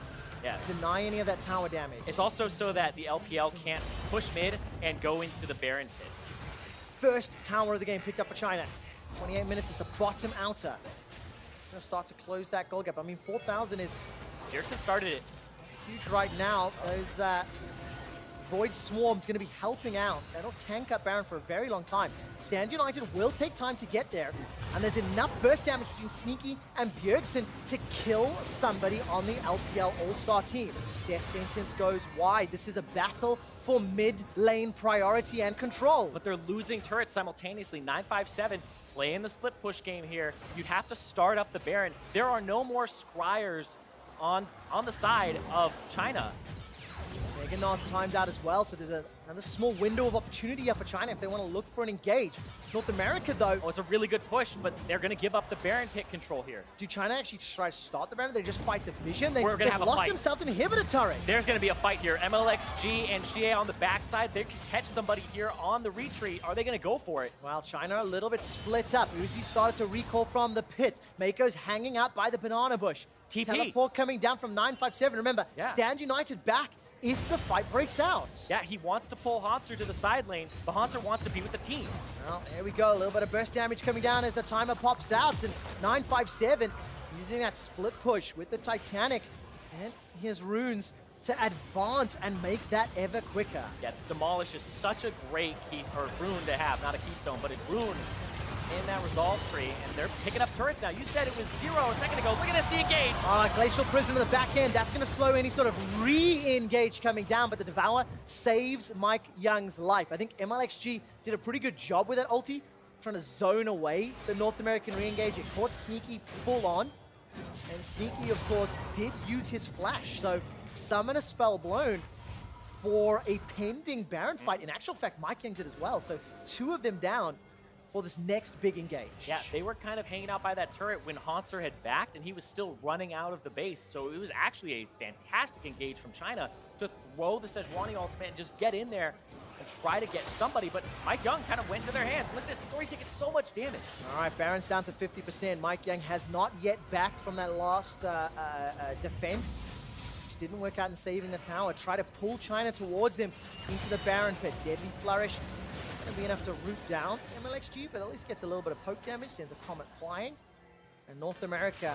[SPEAKER 1] Yeah.
[SPEAKER 2] Deny any of that tower damage.
[SPEAKER 1] It's also so that the LPL can't push mid and go into the Baron pit.
[SPEAKER 2] First tower of the game picked up for China. 28 minutes is the bottom outer. It's going to start to close that goal gap. I mean, 4,000 is
[SPEAKER 1] Bjergsen started it
[SPEAKER 2] huge right now. Those Void Swarm's going to be helping out. That'll tank up Baron for a very long time. Stand United will take time to get there, and there's enough burst damage between Sneaky and Bjergsen to kill somebody on the LPL All-Star team. Death Sentence goes wide. This is a battle for mid-lane priority and control.
[SPEAKER 1] But they're losing turrets simultaneously. 957 playing the split push game here. You'd have to start up the Baron. There are no more scryers on the side of China.
[SPEAKER 2] Mega Nars timed out as well, so there's another small window of opportunity here for China if they want to look for an engage. North America, though...
[SPEAKER 1] Oh, it's a really good push, but they're going to give up the Baron pit control here.
[SPEAKER 2] Do China actually try to start the Baron? They just fight the Vision? They've
[SPEAKER 1] have a
[SPEAKER 2] lost
[SPEAKER 1] fight.
[SPEAKER 2] themselves inhibitor turret.
[SPEAKER 1] There's going to be a fight here. MLXG and Xie on the backside. They can catch somebody here on the retreat. Are they going to go for it?
[SPEAKER 2] Well, China a little bit split up. Uzi started to recall from the pit. Mako's hanging out by the banana bush.
[SPEAKER 1] TP.
[SPEAKER 2] Teleport coming down from 957. Remember, Stand United back if the fight breaks out.
[SPEAKER 1] Yeah, he wants to pull Hauntzer to the side lane, but Hauntzer wants to be with the team.
[SPEAKER 2] Well, there we go. A little bit of burst damage coming down as the timer pops out. And 957 using that split push with the Titanic. And his runes to advance and make that ever quicker.
[SPEAKER 1] Yeah, Demolish is such a great rune to have. Not a keystone, but a rune in that resolve tree, and they're picking up turrets now. You said it was 0 a second ago. Look at this, the engage.
[SPEAKER 2] Glacial Prism in the back end. That's going to slow any sort of re-engage coming down, but the Devour saves Mike Young's life. I think MLXG did a pretty good job with that ulti, trying to zone away the North American re-engage. It caught Sneaky full on, and Sneaky, of course, did use his flash. So summon a spell blown for a pending Baron fight. In actual fact, Mike Young did as well. So two of them down for this next big engage.
[SPEAKER 1] Yeah, they were kind of hanging out by that turret when Hauntzer had backed, and he was still running out of the base. So it was actually a fantastic engage from China to throw the Sejuani ultimate and just get in there and try to get somebody. But Mike Young kind of went to their hands. Look at this, he's already taking so much damage.
[SPEAKER 2] All right, Baron's down to 50%. Mike Young has not yet backed from that last defense. Which didn't work out in saving the tower. Try to pull China towards him into the Baron pit. Deadly Flourish. Going to be enough to root down MLXG, but at least gets a little bit of poke damage, sends a Comet flying. And North America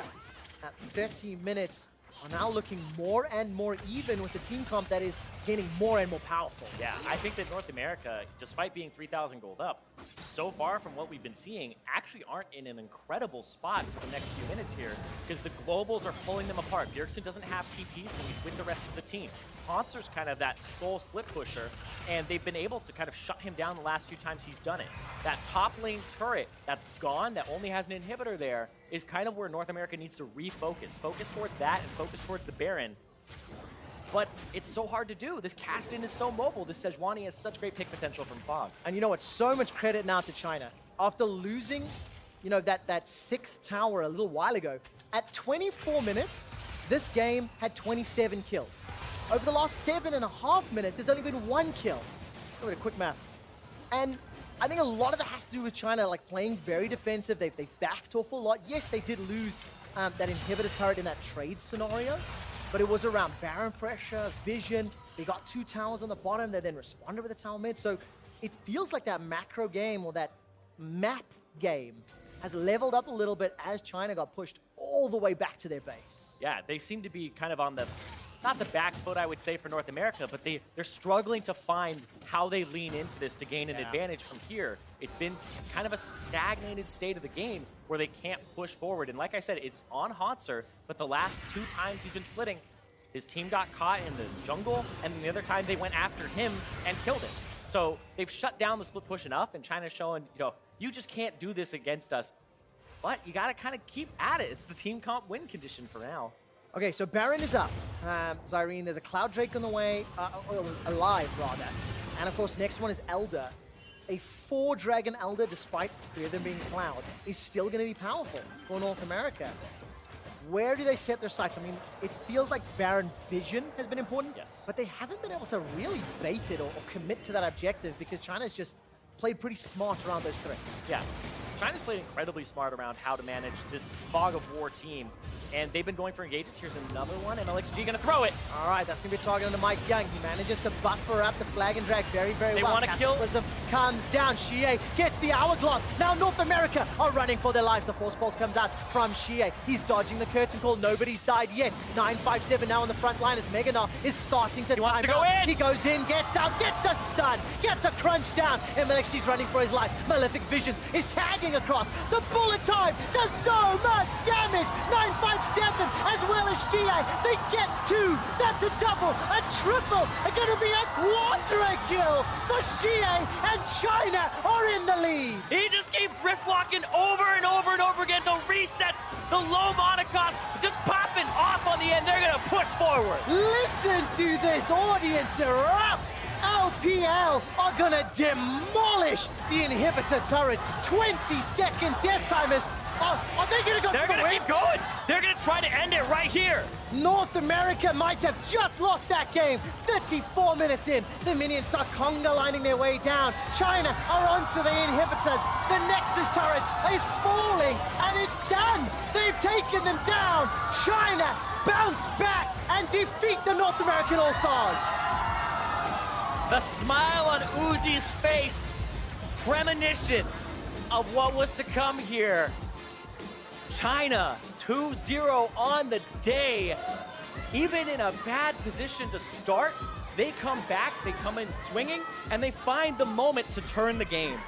[SPEAKER 2] at 13 minutes are now looking more and more even with the team comp that is getting more and more powerful.
[SPEAKER 1] Yeah, I think that North America, despite being 3,000 gold up, so far from what we've been seeing, actually aren't in an incredible spot for the next few minutes here, because the globals are pulling them apart. Bjergsen doesn't have TPs, so he's with the rest of the team. Hauntzer's kind of that sole split pusher, and they've been able to kind of shut him down the last few times he's done it. That top lane turret that's gone, that only has an inhibitor there, is kind of where North America needs to refocus. Focus towards that and focus towards the Baron. But it's so hard to do. This Kassadin is so mobile. This Sejuani has such great pick potential from Fog.
[SPEAKER 2] And you know what? So much credit now to China. After losing, you know, that sixth tower a little while ago, at 24 minutes, this game had 27 kills. Over the last 7.5 minutes, there's only been 1 kill. Look at a quick math. And I think a lot of that has to do with China, like playing very defensive. They've backed off a lot. Yes, they did lose that inhibitor turret in that trade scenario, but it was around Baron pressure, vision. They got 2 towers on the bottom. They then responded with a tower mid. So it feels like that macro game or that map game has leveled up a little bit as China got pushed all the way back to their base.
[SPEAKER 1] Yeah, they seem to be kind of on the not the back foot, I would say, for North America, but they're struggling to find how they lean into this to gain an advantage from here. It's been kind of a stagnated state of the game where they can't push forward. And like I said, it's on Hauntzer, but the last 2 times he's been splitting, his team got caught in the jungle, and the other time they went after him and killed him. So they've shut down the split push enough, and China's showing, you just can't do this against us. But you got to kind of keep at it. It's the team comp win condition for now.
[SPEAKER 2] Okay, so Baron is up. Zyrene, there's a Cloud Drake on the way, alive rather. And of course, next one is Elder. A 4-dragon Elder, despite 3 of them being Cloud, is still going to be powerful for North America. Where do they set their sights? I mean, it feels like Baron vision has been important, but they haven't been able to really bait it or commit to that objective because China's just played pretty smart around those threats.
[SPEAKER 1] Yeah, China's played incredibly smart around how to manage this fog of war team, and they've been going for engages. Here's another one, and LXG gonna throw it.
[SPEAKER 2] All right, that's gonna be a target on the Mike Young. He manages to buffer up the flag and drag very, very well.
[SPEAKER 1] They want to kill.
[SPEAKER 2] Cataclysm comes down. Xie gets the hourglass. Now North America are running for their lives. The Force Pulse comes out from Xie. He's dodging the curtain call. Nobody's died yet. 957 now on the front line as Meganar is starting to time
[SPEAKER 1] go
[SPEAKER 2] out.
[SPEAKER 1] in.
[SPEAKER 2] He goes in, gets out, gets a stun, gets a crunch down, and LXG's running for his life. Malefic Visions is tagging across. The bullet time does so much damage. 957 as well as Xie. They get 2. That's a double, a triple. It's going to be a quadra kill. So Xie and China are in the lead.
[SPEAKER 1] He just keeps rift locking over and over and over again. The resets, the low mana cost, just popping off on the end. They're going to push forward.
[SPEAKER 2] Listen to this audience erupt. LPL are gonna demolish the inhibitor turret. 20-second death timers. Are they gonna go?
[SPEAKER 1] They're gonna keep going. They're gonna try to end it right here.
[SPEAKER 2] North America might have just lost that game. 34 minutes in, the minions start conga lining their way down. China are onto the inhibitors. The Nexus turret is falling, and it's done. They've taken them down. China bounce back and defeat the North American All-Stars.
[SPEAKER 1] The smile on Uzi's face, premonition of what was to come here. China 2-0 on the day. Even in a bad position to start, they come back, they come in swinging, and they find the moment to turn the game.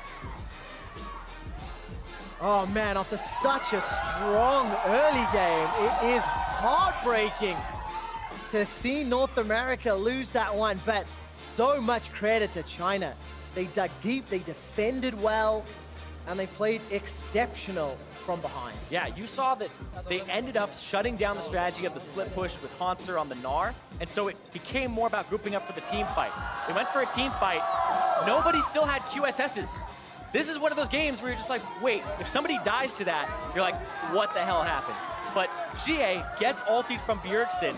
[SPEAKER 2] Oh man, after such a strong early game, it is heartbreaking to see North America lose that one, but so much credit to China. They dug deep, they defended well, and they played exceptional from behind.
[SPEAKER 1] Yeah, you saw that they ended up shutting down the strategy of the split push with Hauntzer on the Gnar, and so it became more about grouping up for the team fight. They went for a team fight. Nobody still had QSSs. This is one of those games where you're just like, wait, if somebody dies to that, you're like, what the hell happened? But Xie gets ultied from Bjergsen.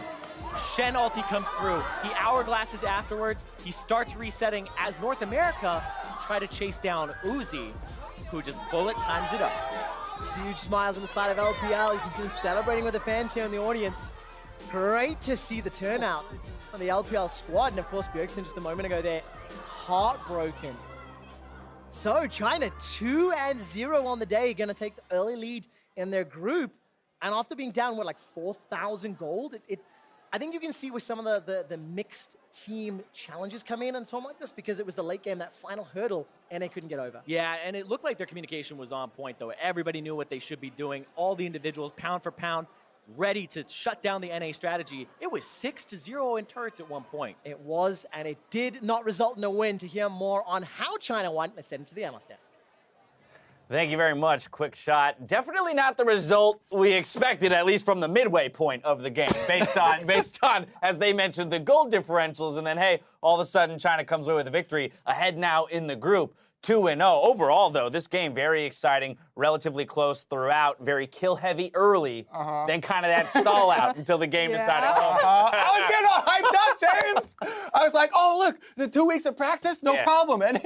[SPEAKER 1] Shen ulti comes through. He hourglasses afterwards. He starts resetting as North America try to chase down Uzi, who just bullet times it up.
[SPEAKER 2] Huge smiles on the side of LPL. You can see them celebrating with the fans here in the audience. Great to see the turnout on the LPL squad. And of course, Bjergsen just a moment ago there, heartbroken. So China 2-0 on the day, gonna take the early lead in their group. And after being down, what, like 4,000 gold? I think you can see with some of the mixed team challenges come in and something like this because it was the late game, that final hurdle, and they couldn't get over.
[SPEAKER 1] Yeah, and it looked like their communication was on point, though. Everybody knew what they should be doing. All the individuals, pound for pound, ready to shut down the NA strategy. It was 6-0 in turrets at one point.
[SPEAKER 2] It was, and it did not result in a win. To hear more on how China won, let's head into the analyst desk.
[SPEAKER 3] Thank you very much. Quick shot. Definitely not the result we expected, at least from the midway point of the game, based on, as they mentioned, the gold differentials. And then, hey, all of a sudden, China comes away with a victory, ahead now in the group. 2-0. Overall, though, this game very exciting, relatively close throughout, very kill-heavy early, then kind of that stall out until the game decided.
[SPEAKER 4] I was getting all hyped up, James. I was like, oh, look, the 2 weeks of practice, no problem. And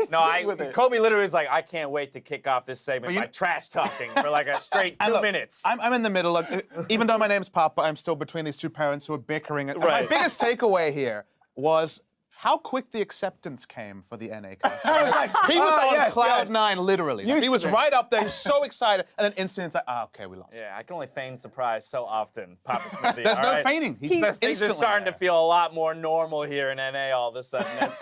[SPEAKER 3] Kobe literally was like, I can't wait to kick off this segment by trash talking for like a straight 2 minutes.
[SPEAKER 4] I'm in the middle. Even though my name's Papa, I'm still between these two parents who are bickering. And my biggest takeaway here was
[SPEAKER 5] how quick the acceptance came for the NA cast.
[SPEAKER 4] I was like,
[SPEAKER 5] He was on
[SPEAKER 4] yes,
[SPEAKER 5] cloud
[SPEAKER 4] yes.
[SPEAKER 5] 9, literally. Like, he was
[SPEAKER 4] Used to.
[SPEAKER 5] right up there. He's so excited. And then instantly it's like, okay, we lost.
[SPEAKER 3] Yeah, I can only feign surprise so often, Papa Smithy.
[SPEAKER 5] There's
[SPEAKER 3] all
[SPEAKER 5] no
[SPEAKER 3] right?
[SPEAKER 5] feigning. He's
[SPEAKER 3] So things are
[SPEAKER 5] instantly
[SPEAKER 3] starting
[SPEAKER 5] there.
[SPEAKER 3] to feel a lot more normal here in NA all of a sudden as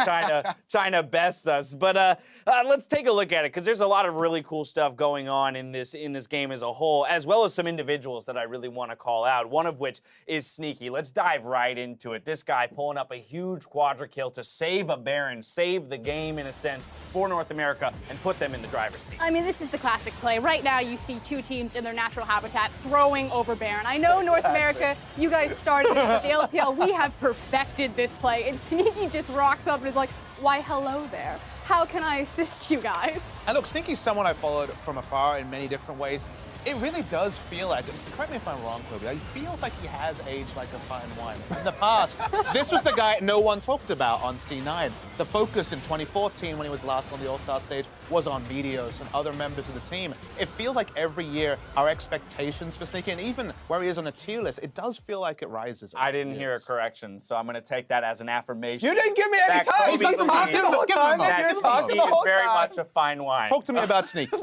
[SPEAKER 3] China bests us. But let's take a look at it, because there's a lot of really cool stuff going on in this game as a whole, as well as some individuals that I really want to call out, one of which is Sneaky. Let's dive right into it. This guy pulling up a huge quadra kill to save a Baron, save the game in a sense for North America, and put them in the driver's seat.
[SPEAKER 6] I mean, this is the classic play. Right now, you see two teams in their natural habitat throwing over Baron. I know North America, you guys started this with the LPL. We have perfected this play. And Sneaky just rocks up and is like, why, hello there. How can I assist you guys?
[SPEAKER 5] And look, Sneaky's someone I followed from afar in many different ways. It really does feel like, correct me if I'm wrong, Kobe, it feels like he has aged like a fine wine. In the past, this was the guy no one talked about on C9. The focus in 2014, when he was last on the All-Star stage, was on Meteos and other members of the team. It feels like every year our expectations for Sneaky, and even where he is on a tier list, it does feel like it rises.
[SPEAKER 3] I didn't hear a correction, so I'm going to take that as an affirmation.
[SPEAKER 4] You didn't give me any
[SPEAKER 3] That
[SPEAKER 4] time.
[SPEAKER 3] Kobe
[SPEAKER 4] He's been
[SPEAKER 3] believes
[SPEAKER 4] talking the whole
[SPEAKER 5] Give him a
[SPEAKER 4] time.
[SPEAKER 5] moment.
[SPEAKER 4] You're
[SPEAKER 3] that
[SPEAKER 4] talking
[SPEAKER 3] Sneaky
[SPEAKER 4] the
[SPEAKER 3] is
[SPEAKER 4] whole
[SPEAKER 3] very
[SPEAKER 4] time.
[SPEAKER 3] much a fine wine.
[SPEAKER 5] Talk to me about Sneaky.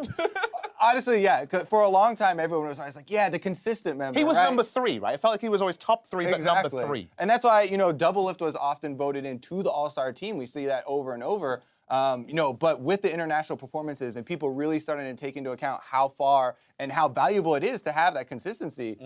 [SPEAKER 4] Honestly, yeah. For a long time, everyone was always like, yeah, the consistent member.
[SPEAKER 5] He was
[SPEAKER 4] right?
[SPEAKER 5] number 3, right? It felt like he was always top 3, but number 3.
[SPEAKER 4] And that's why, Doublelift was often voted into the All-Star team. We see that over and over. But with the international performances and people really starting to take into account how far and how valuable it is to have that consistency,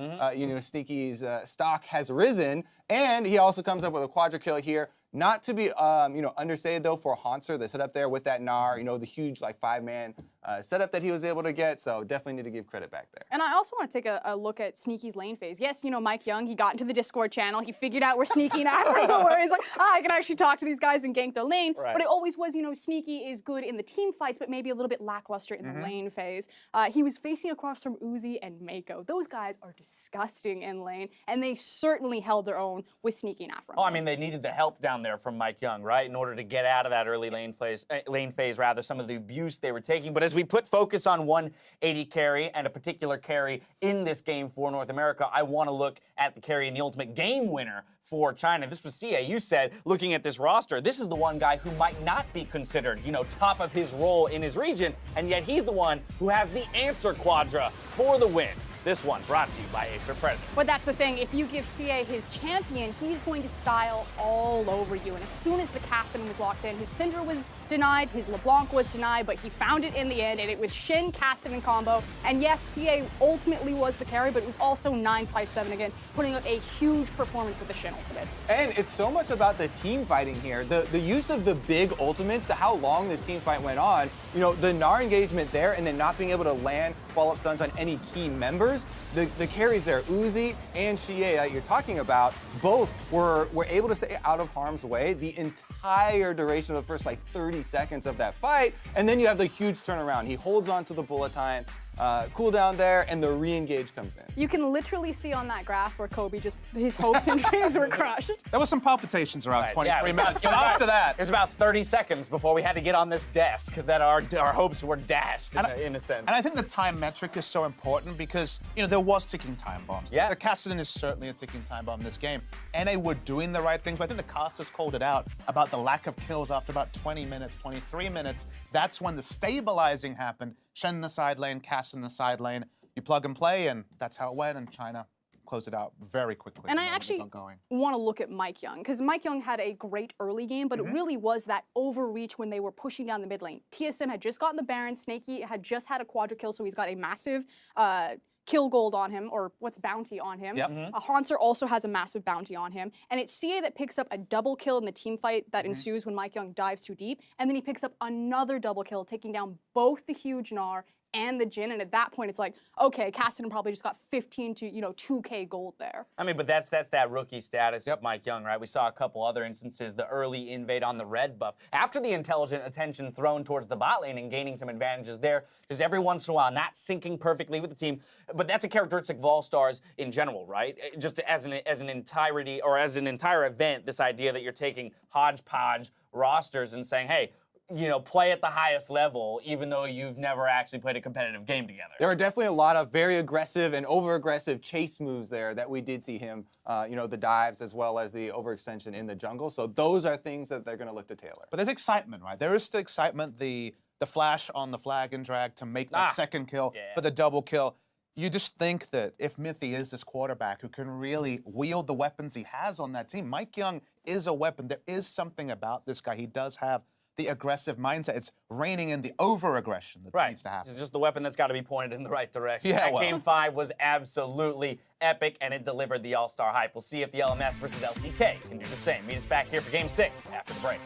[SPEAKER 4] Sneaky's stock has risen. And he also comes up with a quadra kill here. Not to be, understated though for Haunter, the setup there with that Gnar, the huge like 5-man setup that he was able to get. So definitely need to give credit back there.
[SPEAKER 6] And I also want to take a look at Sneaky's lane phase. Yes, Mike Young, he got into the Discord channel. He figured out where Sneaky and Afro were. He's like, I can actually talk to these guys and gank their lane.
[SPEAKER 3] Right.
[SPEAKER 6] But it always was, Sneaky is good in the team fights, but maybe a little bit lackluster in the lane phase. He was facing across from Uzi and Mako. Those guys are disgusting in lane, and they certainly held their own with Sneaky and Afro.
[SPEAKER 3] Oh, I mean, they needed the help down there from Mike Young, right, in order to get out of that early lane phase, some of the abuse they were taking. But as we put focus on one AD carry and a particular carry in this game for North America, I want to look at the carry and the ultimate game winner for China. This was CA. You said, looking at this roster, this is the one guy who might not be considered, top of his role in his region, and yet he's the one who has the answer quadra for the win. This one brought to you by Acer Predator.
[SPEAKER 6] But that's the thing, if you give CA his champion, he's going to style all over you. And as soon as the Kassadin was locked in, his Syndra was denied, his LeBlanc was denied, but he found it in the end, and it was Shin Kassadin combo. And yes, CA ultimately was the carry, but it was also 957 again, putting up a huge performance with the Shin ultimate.
[SPEAKER 4] And it's so much about the team fighting here. The use of the big ultimates, how long this team fight went on, the Gnar engagement there, and then not being able to land follow-up stuns on any key members. The carries there, Uzi and Xie that you're talking about, both were able to stay out of harm's way the entire duration of the first 30 seconds of that fight, and then you have the huge turnaround. He holds on to the bullet time, cooldown there, and the re-engage comes in.
[SPEAKER 6] You can literally see on that graph where Kobe his hopes and dreams were crushed.
[SPEAKER 5] There was some palpitations around
[SPEAKER 3] Right,
[SPEAKER 5] 23
[SPEAKER 3] it was
[SPEAKER 5] minutes,
[SPEAKER 3] about-
[SPEAKER 5] but after that,
[SPEAKER 3] It was about 30 seconds before we had to get on this desk that our hopes were dashed, in a sense.
[SPEAKER 5] And I think the time metric is so important because, there was ticking time bombs.
[SPEAKER 3] Yeah.
[SPEAKER 5] The Kassadin is certainly a ticking time bomb in this game. NA were doing the right things, but I think the casters called it out about the lack of kills after about 20 minutes, 23 minutes. That's when the stabilizing happened. Shen in the side lane, Kassadin in the side lane. You plug and play, and that's how it went, and China closed it out very quickly.
[SPEAKER 6] And I
[SPEAKER 5] when it
[SPEAKER 6] actually
[SPEAKER 5] got going.
[SPEAKER 6] want to look at Mike Young, because Mike Young had a great early game, but it really was that overreach when they were pushing down the mid lane. TSM had just gotten the Baron, Snaky had just had a quadra kill, so he's got a massive kill gold on him, or what's bounty on him.
[SPEAKER 5] Yep.
[SPEAKER 6] Haunter also has a massive bounty on him. And it's CA that picks up a double kill in the team fight that ensues when Mike Young dives too deep, and then he picks up another double kill, taking down both the huge Gnar and the Jhin, and at that point it's like, okay, Kassadin probably just got 15 to 2K gold there.
[SPEAKER 3] I mean, but that's that rookie status of Mike Young, right? We saw a couple other instances, the early invade on the red buff. After the intelligent attention thrown towards the bot lane and gaining some advantages there, just every once in a while not syncing perfectly with the team. But that's a characteristic of all stars in general, right? Just as an entirety or as an entire event, this idea that you're taking hodgepodge rosters and saying, hey, play at the highest level, even though you've never actually played a competitive game together.
[SPEAKER 4] There are definitely a lot of very aggressive and over-aggressive chase moves there that we did see him, the dives as well as the overextension in the jungle. So those are things that they're going to look to tailor.
[SPEAKER 5] But there's excitement, right? There is the excitement, the flash on the flag and drag to make that second kill for the double kill. You just think that if Mithy is this quarterback who can really wield the weapons he has on that team, Mike Young is a weapon. There is something about this guy. He does have the aggressive mindset. It's reining in the over-aggression that needs to happen.
[SPEAKER 3] It's just the weapon that's got to be pointed in the right direction.
[SPEAKER 5] Yeah,
[SPEAKER 3] That Game 5 was absolutely epic, and it delivered the all-star hype. We'll see if the LMS versus LCK can do the same. Meet us back here for Game 6 after the break.